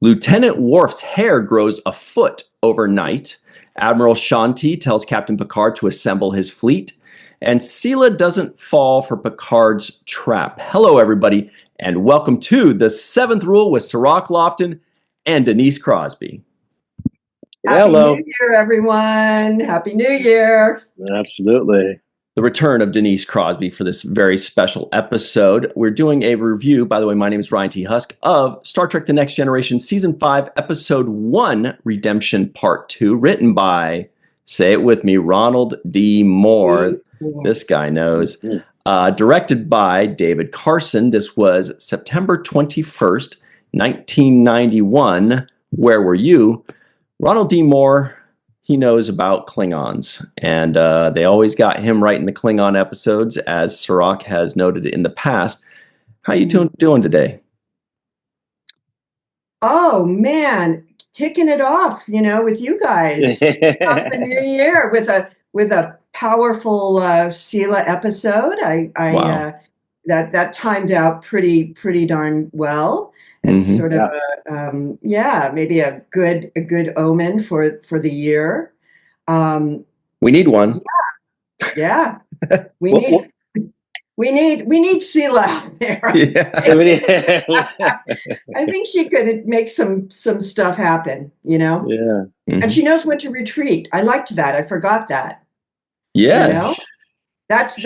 Lieutenant Worf's hair grows a foot overnight. Admiral Shanti tells Captain Picard to assemble his fleet. And Sela doesn't fall for Picard's trap. Hello, everybody, and welcome to The Seventh Rule with Sirach Lofton and Denise Crosby. Hello. Happy New Year, everyone. Happy New Year. Absolutely. The return of Denise Crosby for this very special episode. We're doing a review, by the way, my name is Ryan T. Husk, of Star Trek The Next Generation Season 5, Episode 1, Redemption Part 2, written by, say it with me, Ronald D. Moore. This guy knows. Directed by David Carson. This was September 21st, 1991. Where were you? Ronald D. Moore, he knows about Klingons, and they always got him right in the Klingon episodes, as Sirach has noted in the past. How you doing today? Oh, man, kicking it off, with you guys. Off the new year with a powerful Sela episode. Wow. That timed out pretty darn well. It's sort of maybe a good omen for the year. We need one. Yeah. We need Sela out there. Yeah. I think she could make some stuff happen, Yeah. Mm-hmm. And she knows when to retreat. I liked that. I forgot that. Yeah. That's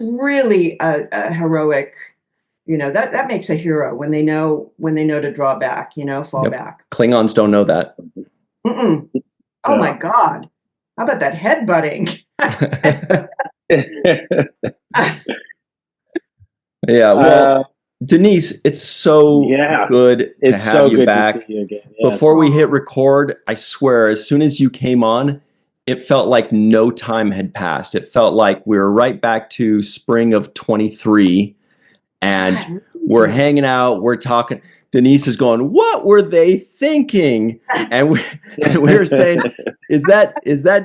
really a heroic. That makes a hero when they know to draw back, fall back. Klingons don't know that. Oh my God. How about that headbutting? Yeah. Well, Denise, it's so good to have you back. You again. Yes. Before we hit record, I swear, as soon as you came on, it felt like no time had passed. It felt like we were right back to spring of 23. And we're hanging out, we're talking. Denise is going, "What were they thinking?" And we were saying, "Is that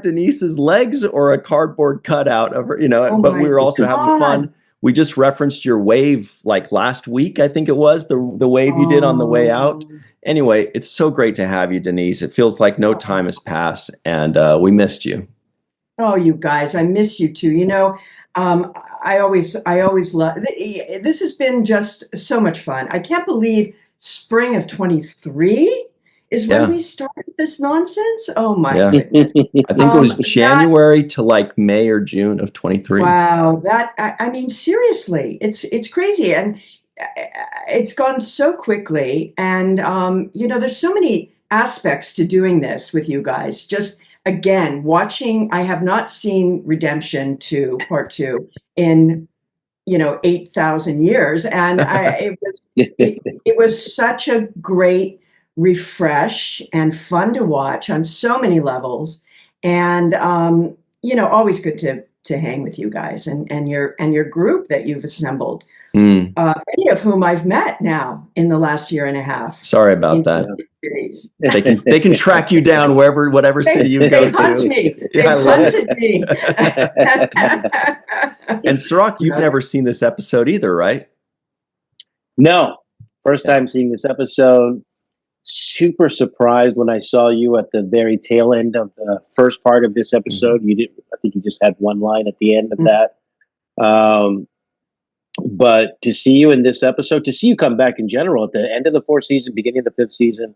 Denise's legs or a cardboard cutout of her?" But we were also having fun. We just referenced your wave like last week, I think it was the wave you did on the way out. Anyway, it's so great to have you, Denise. It feels like no time has passed, and we missed you. Oh, you guys, I miss you too. I always love this. Has been just so much fun. I can't believe spring of 23 is when we started this nonsense. Oh my goodness! I think it was January to like May or June of 23. Wow, I mean seriously, it's crazy, and it's gone so quickly. And there's so many aspects to doing this with you guys. Just again, watching, I have not seen Redemption 2, Part 2 in, 8,000 years. And it was such a great refresh and fun to watch on so many levels. And, always good to hang with you guys and your group that you've assembled. Many of whom I've met now in the last year and a half. Sorry about that. They can track you down whatever city you go to. They hunted me. And Sirach, you've never seen this episode either, right? No. First time seeing this episode. Super surprised when I saw you at the very tail end of the first part of this episode. I think you just had one line at the end of that. But to see you in this episode, to see you come back in general at the end of the fourth season, beginning of the fifth season,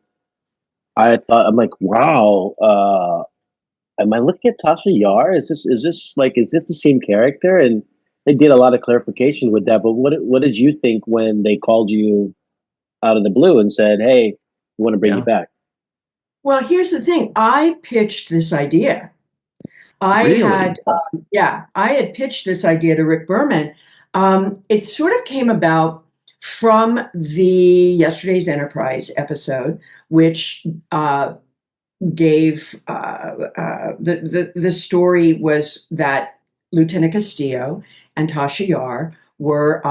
I'm like, wow. Am I looking at Tasha Yar? Is this the same character? And they did a lot of clarification with that. But what did you think when they called you out of the blue and said, "Hey, we want to bring you back"? Well, here's the thing. I pitched this idea. Really? I had pitched this idea to Rick Berman. It sort of came about from the Yesterday's Enterprise episode, which gave the story was that Lieutenant Castillo and Tasha Yar were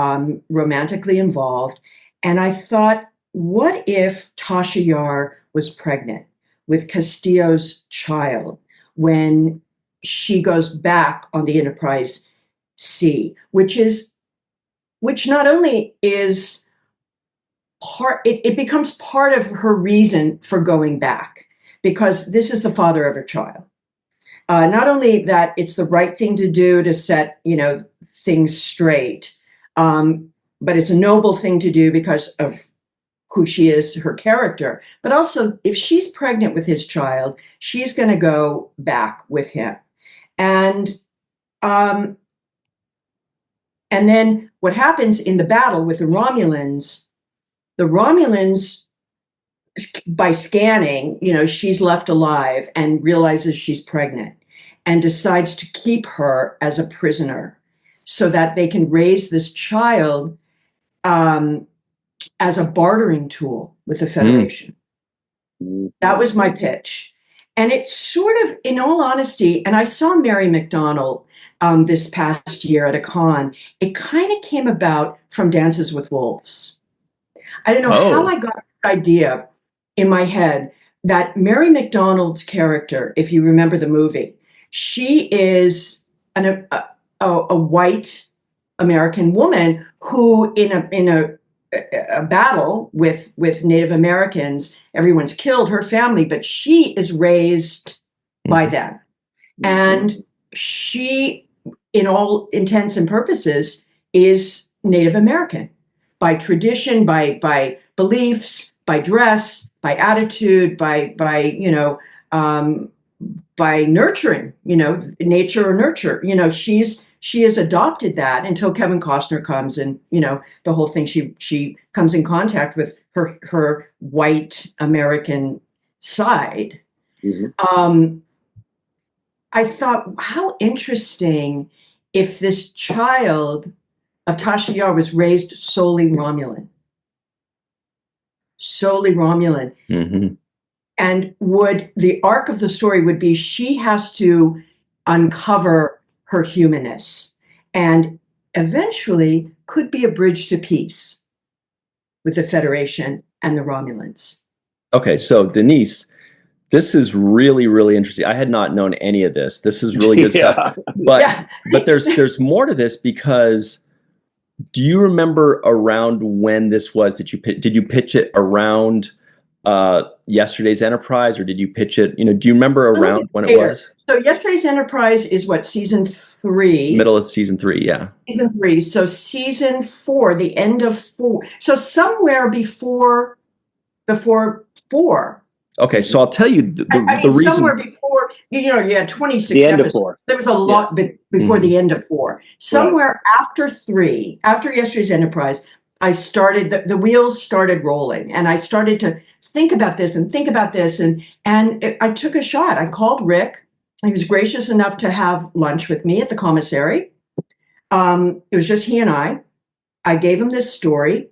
romantically involved. And I thought, what if Tasha Yar was pregnant with Castillo's child when she goes back on the Enterprise C, which not only is it becomes part of her reason for going back, because this is the father of her child. Not only that it's the right thing to do to set, things straight, but it's a noble thing to do because of who she is, her character. But also, if she's pregnant with his child, she's going to go back with him. And then what happens in the battle with the Romulans, by scanning, she's left alive and realizes she's pregnant and decides to keep her as a prisoner so that they can raise this child as a bartering tool with the Federation. That was my pitch. And it's sort of, in all honesty, and I saw Mary McDonnell this past year at a con, it kind of came about from Dances with Wolves. I don't know how I got the idea in my head that Mary McDonnell's character, if you remember the movie, she is a white American woman who, in a battle with Native Americans, everyone's killed, her family, but she is raised by them. And she, in all intents and purposes, is Native American by tradition, by beliefs, by dress, by attitude, by nurturing, nature or nurture. She has adopted that until Kevin Costner comes, and the whole thing, she comes in contact with her white American side. I thought, how interesting if this child of Tasha Yar was raised solely Romulan. And would the arc of the story would be she has to uncover her humanness and eventually could be a bridge to peace with the Federation and the Romulans. Okay, so Denise, this is really, really interesting. I had not known any of this. This is really good stuff. But there's more to this, because do you remember around when this was that did you pitch it around Yesterday's Enterprise, or did you pitch it, do you remember around when it was? So Yesterday's Enterprise is what, season 3? Middle of season 3, yeah. Season 3. So season 4, the end of 4. So somewhere before 4. Okay, so I'll tell you the reason. Somewhere before, you had 26 the end episodes. Of 4. There was a lot before the end of 4. Somewhere after 3, after Yesterday's Enterprise, I started, the wheels started rolling, and I started to think about this. And I took a shot. I called Rick. He was gracious enough to have lunch with me at the commissary. It was just he and I. I gave him this story,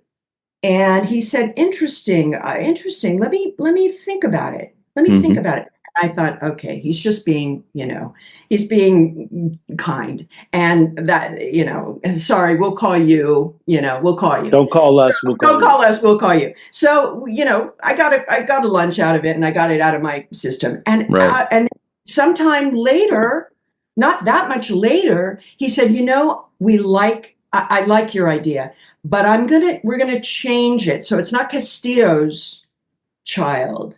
and he said, interesting. Let me think about it. Think about it. I thought, okay, he's just being, he's being kind, and that, sorry, we'll call you, we'll call you. Don't call us. Don't call us. We'll call you. So, I got a lunch out of it, and I got it out of my system. And, and sometime later, not that much later, he said, I like your idea, but we're going to change it. So it's not Castillo's child,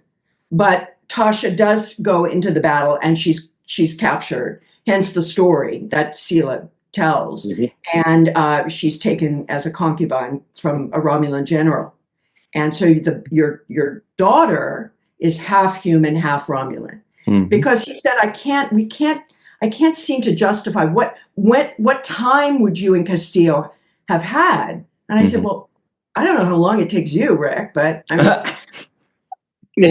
but Tasha does go into the battle, and she's captured, hence the story that Sela tells. And she's taken as a concubine from a Romulan general. And so your daughter is half human, half Romulan. Because he said, I can't seem to justify what time would you and Castillo have had? And I said, well, I don't know how long it takes you, Rick, but I mean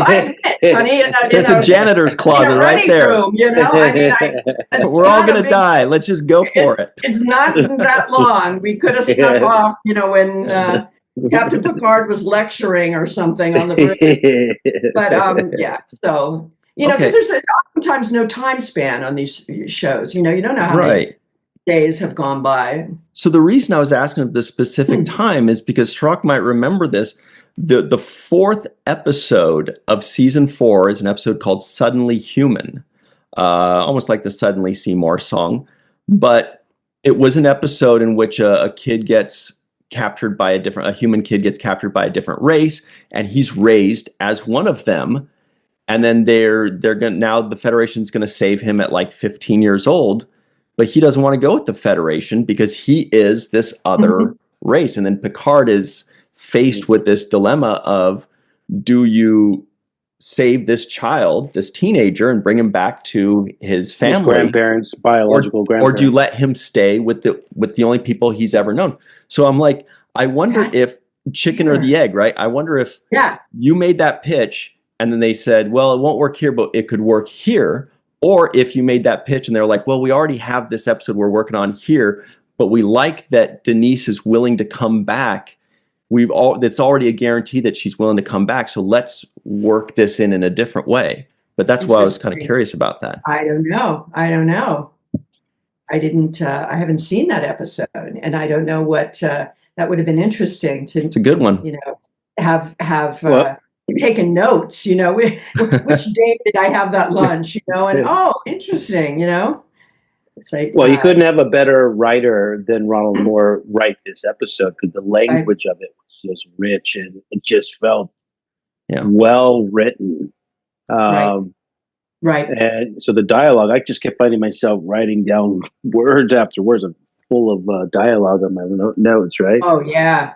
5 minutes, honey. There's a janitor's closet right there. Room, we're all going to die. Let's just go for it. It's not that long. We could have snuck off, when Captain Picard was lecturing or something on the bridge. But so because there's oftentimes no time span on these shows. You don't know how many days have gone by. So the reason I was asking of the specific time is because Strzok might remember this. The 4th episode of season 4 is an episode called Suddenly Human, almost like the Suddenly Seymour song. But it was an episode in which a kid gets captured by a human kid gets captured by a different race, and he's raised as one of them. And then they're going now the Federation's going to save him at like 15 years old, but he doesn't want to go with the Federation because he is this other race. And then Picard is faced with this dilemma of, do you save this child, this teenager, and bring him back to his family, his grandparents, biological grandparents, or do you let him stay with the only people he's ever known? So I'm like, I wonder if chicken or the egg, right? I wonder if you made that pitch and then they said, well, it won't work here, but it could work here. Or if you made that pitch and they're like, well, we already have this episode we're working on here, but we like that Denise is willing to come back. It's already a guarantee that she's willing to come back. So let's work this in a different way. But that's why I was kind of curious about that. I don't know. I haven't seen that episode, and I don't know what that would have been interesting to. It's a good one. Have taken notes. Which day did I have that lunch? And interesting. It's like, well, you couldn't have a better writer than Ronald Moore write this episode because the language of it was just rich and it just felt well written. Right. And so the dialogue, I just kept finding myself writing down words after words full of dialogue on my notes, right? Oh, yeah.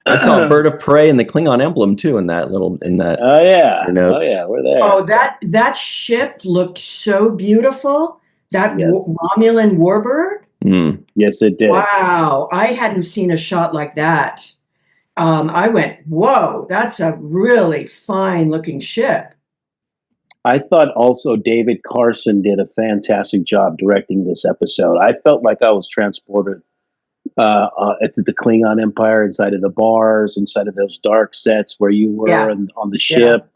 I saw a bird of prey and the Klingon emblem too in that. Oh yeah. Notes. Oh yeah, we're there. Oh, that ship looked so beautiful. That Yes. Romulan warbird. Yes, it did. Wow, I hadn't seen a shot like that. I went, whoa, that's a really fine looking ship. I thought also David Carson did a fantastic job directing this episode. I felt like I was transported at the Klingon Empire, inside of the bars, inside of those dark sets where you were and on the ship.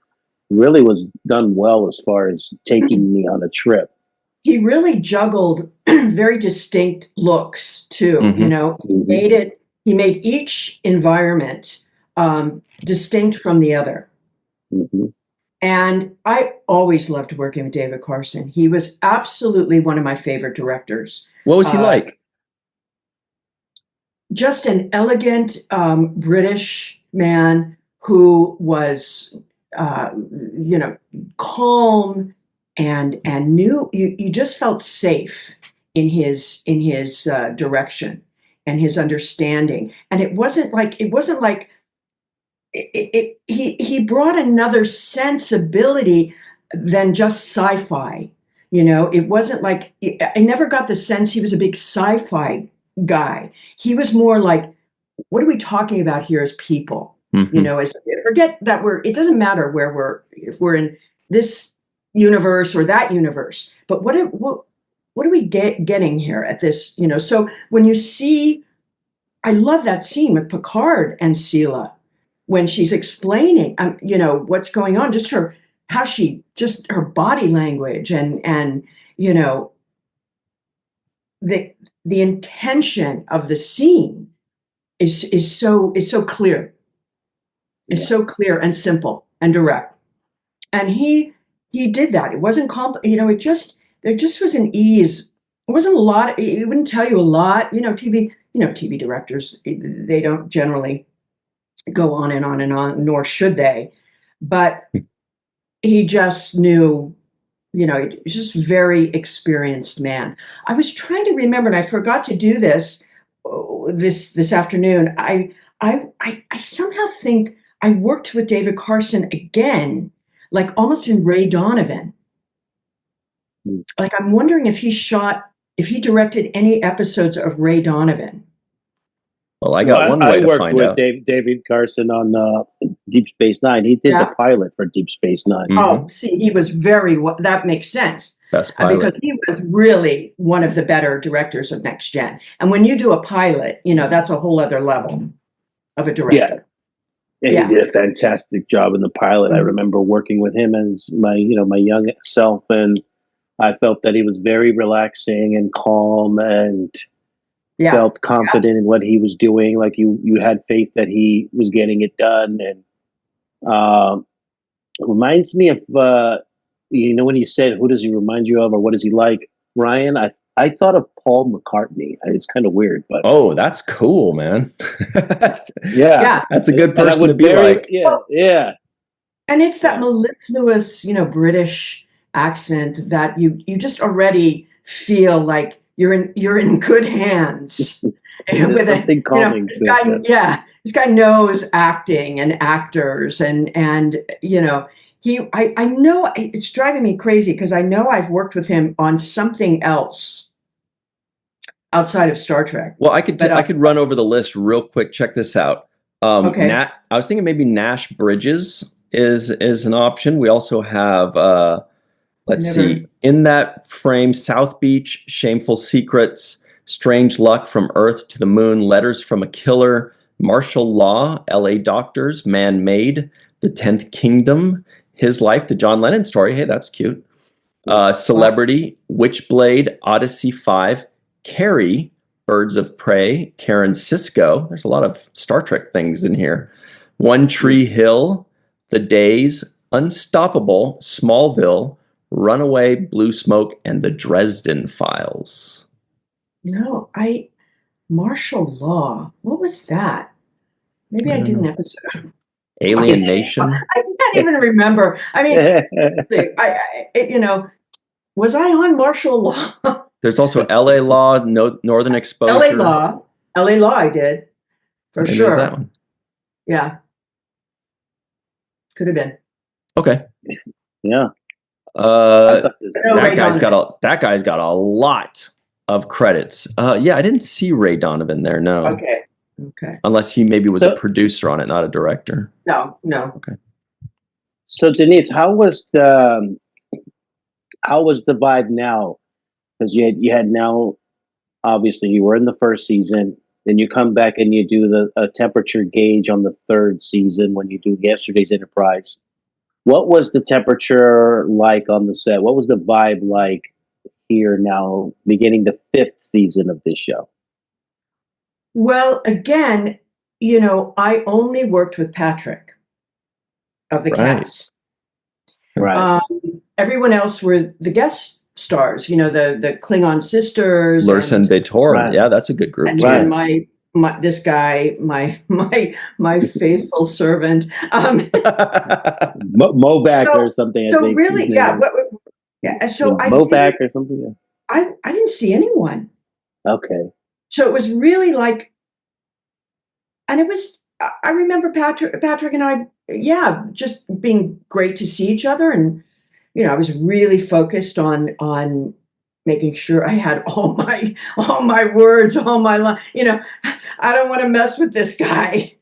Really was done well as far as taking me on a trip. He really juggled very distinct looks too. He made each environment distinct from the other. And I always loved working with David Carson. He was absolutely one of my favorite directors. What was he like? Just an elegant British man who was, calm and knew. You just felt safe in his direction and his understanding. And it wasn't like he brought another sensibility than just sci-fi. It wasn't like, I never got the sense he was a big sci-fi guy. He was more like, what are we talking about here as people? Forget that it doesn't matter if we're in this universe or that universe, but what are we getting here at this, so when you see, I love that scene with Picard and Sela when she's explaining, what's going on, just her body language and the intention of the scene is so clear. It's so clear and simple and direct. And he did that. It wasn't there just was an ease. It wasn't a lot. It wouldn't tell you a lot. TV directors, they don't generally go on and on and on, nor should they. But he just knew, he's just very experienced man. I was trying to remember, and I forgot to do this afternoon. I somehow think I worked with David Carson again, like almost in Ray Donovan. Like I'm wondering if he directed any episodes of Ray Donovan. Well, I got one way to find out. I worked with David Carson on Deep Space Nine. He did the pilot for Deep Space Nine. Oh, see, he was that makes sense. Best pilot. Because he was really one of the better directors of Next Gen. And when you do a pilot, that's a whole other level of a director. Yeah. And he did a fantastic job in the pilot. I remember working with him as my young self, and I felt that he was very relaxing and calm and felt confident in what he was doing. Like you had faith that he was getting it done. And it reminds me of, when you said, who does he remind you of or what is he like? Ryan, I thought of Paul McCartney. It's kind of weird, but Oh, that's cool, man. yeah, That's a good and I person to would be very, like. yeah. And it's that Yeah. mellifluous, British accent that you just already feel like you're in good hands There's with something calming this to guy. it. Yeah, this guy knows acting and actors, and I know it's driving me crazy because I know I've worked with him on something else outside of Star Trek. Well, I could But I could run over the list real quick. Check this out. Okay. I was thinking maybe Nash Bridges is an option. We also have let's see, in that frame, South Beach, Shameful Secrets, Strange Luck, From Earth to the Moon, Letters from a Killer, Martial Law, L.A. Doctors, Man Made, The 10th Kingdom, His Life, the John Lennon story. Hey, that's cute. Celebrity, Witchblade, Odyssey 5, Carrie, Birds of Prey, Karen Sisko. There's a lot of Star Trek things in here. One Tree Hill, The Days, Unstoppable, Smallville, Runaway, Blue Smoke, and The Dresden Files. No, martial law. What was that? Maybe I did an episode. Alien Nation. I can't even remember. I mean, was I on martial law? There's also L.A. Law, Northern Exposure. LA Law. I did for Maybe sure. it was that one. Yeah, could have been. Okay. Yeah. That guy's got a lot of credits. Yeah, I didn't see Ray Donovan there. No. Okay. Unless he maybe was a producer on it, not a director. No. Okay. So Denise, how was the vibe now? Because you had now, obviously you were in the first season, then you come back and you do a temperature gauge on the third season when you do yesterday's Enterprise. What was the temperature like on the set? What was the vibe like here now, beginning the fifth season of this show? Well, again, I only worked with Patrick of the cast. Right. Everyone else were the guest stars. The Klingon sisters. Lursen Betor. Right. Yeah, that's a good group. And too. my this guy, my faithful servant, Movac or something. So really, yeah. So Movac or something. I didn't see anyone. Okay. So it was really like, and it was. I remember Patrick and I, just being great to see each other, and I was really focused on making sure I had all my words, all my I don't want to mess with this guy.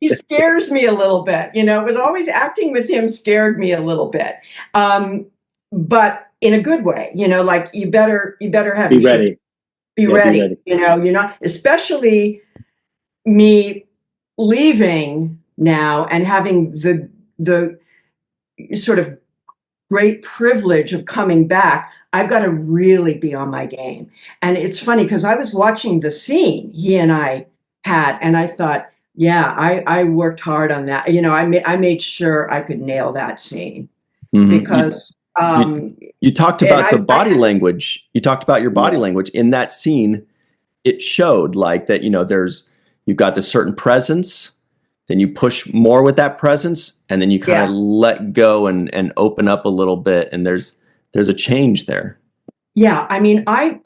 He scares me a little bit. It was always acting with him scared me a little bit, but in a good way. Like you better have be ready. Be ready. You're not, especially me leaving now and having the sort of great privilege of coming back. I've got to really be on my game. And it's funny because I was watching the scene he and I had, and I thought, I worked hard on that. I made sure I could nail that scene because you talked about the body language. You talked about your body language in that scene. It showed like that, you've got this certain presence, then you push more with that presence, and then you kind of let go and open up a little bit, and there's a change there. Yeah, I mean, I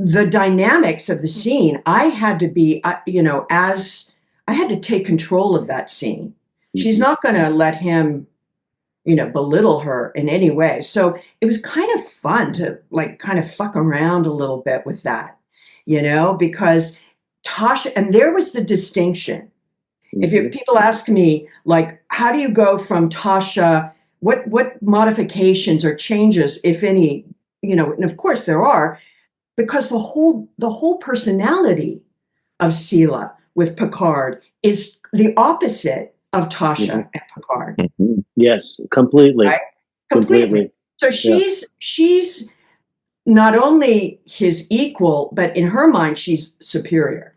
the dynamics of the scene, I had to be, as I had to take control of that scene. Mm-hmm. She's not going to let him, belittle her in any way. So it was kind of fun to kind of fuck around a little bit with that, because Tasha, and there was the distinction. Mm-hmm. If people ask me, how do you go from Tasha, what modifications or changes, if any, and of course there are, because the whole personality of Sela with Picard is the opposite of Tasha and Picard. Mm-hmm. Yes, completely. Right? Completely. So she's not only his equal, but in her mind, she's superior.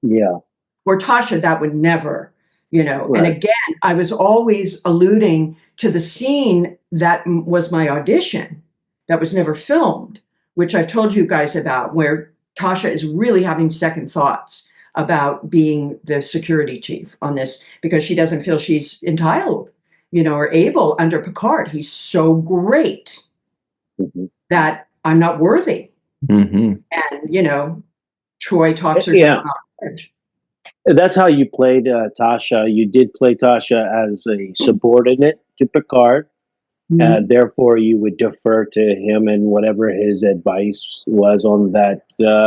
Yeah. Where Tasha, that would never, Right. And again, I was always alluding to the scene that was my audition, that was never filmed, which I've told you guys about, where Tasha is really having second thoughts about being the security chief on this because she doesn't feel she's entitled, or able under Picard. He's so great that I'm not worthy. Mm-hmm. And, Troy talks her Yeah. down off the edge. That's how you played Tasha. You did play Tasha as a subordinate to Picard. Therefore, you would defer to him and whatever his advice was on that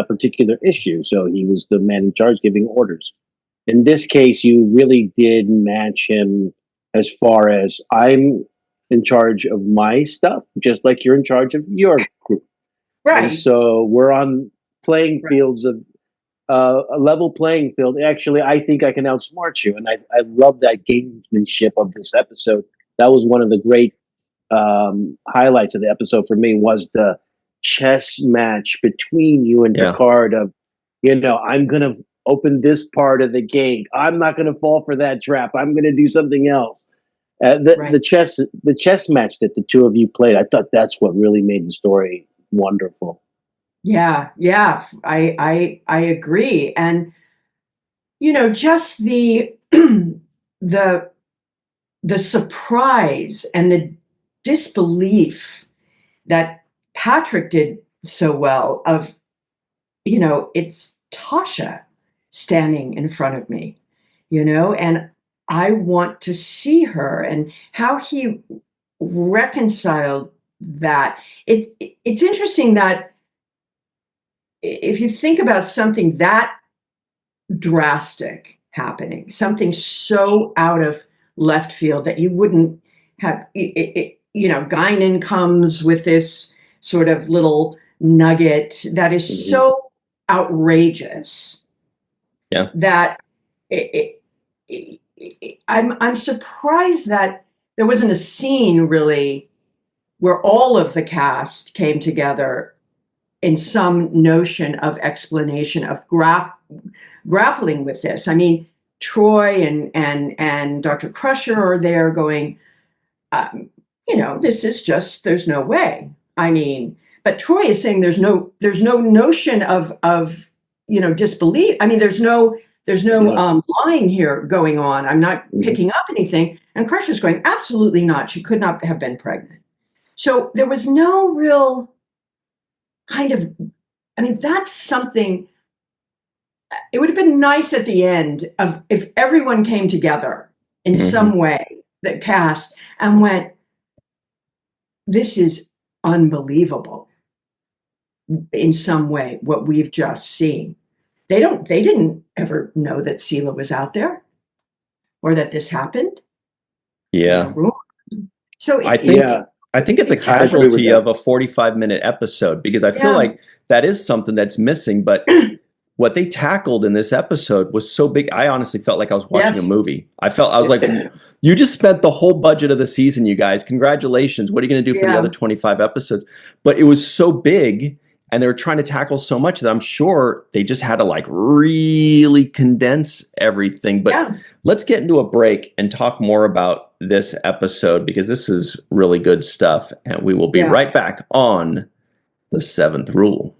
particular issue. So he was the man in charge giving orders. In this case, you really did match him as far as I'm in charge of my stuff, just like you're in charge of your group. Right. And so we're on playing fields of a level playing field. Actually, I think I can outsmart you. And I love that gamesmanship of this episode. That was one of the great highlights of the episode for me, was the chess match between you and Picard of, I'm going to open this part of the gate. I'm not going to fall for that trap. I'm going to do something else. The chess match that the two of you played, I thought that's what really made the story wonderful. Yeah, I agree. And just the the surprise and the disbelief that Patrick did so well of, it's Tasha standing in front of me, and I want to see her, and how he reconciled that. It's interesting that if you think about something that drastic happening, something so out of left field that you wouldn't have, Guinan comes with this sort of little nugget that is so outrageous that I'm surprised that there wasn't a scene really where all of the cast came together in some notion of explanation of grappling with this. I mean, Troy and Dr. Crusher are there going, this is just, there's no way. I mean, but Troy is saying there's no notion of disbelief. I mean, there's no lying here going on. I'm not picking up anything. And Crusher's going, absolutely not. She could not have been pregnant. So there was no real kind of, that's something. It would have been nice at the end of if everyone came together in some way, the cast, and went, this is unbelievable in some way, what we've just seen. They didn't ever know that Sela was out there or that this happened. Yeah. So I think it's a casualty of a 45-minute episode, because I feel like that is something that's missing. But what they tackled in this episode was so big. I honestly felt like I was watching a movie. I was like, you just spent the whole budget of the season, you guys. Congratulations. What are you going to do for the other 25 episodes? But it was so big, and they were trying to tackle so much that I'm sure they just had to really condense everything. But let's get into a break and talk more about this episode, because this is really good stuff. And we will be right back on The Seventh Rule.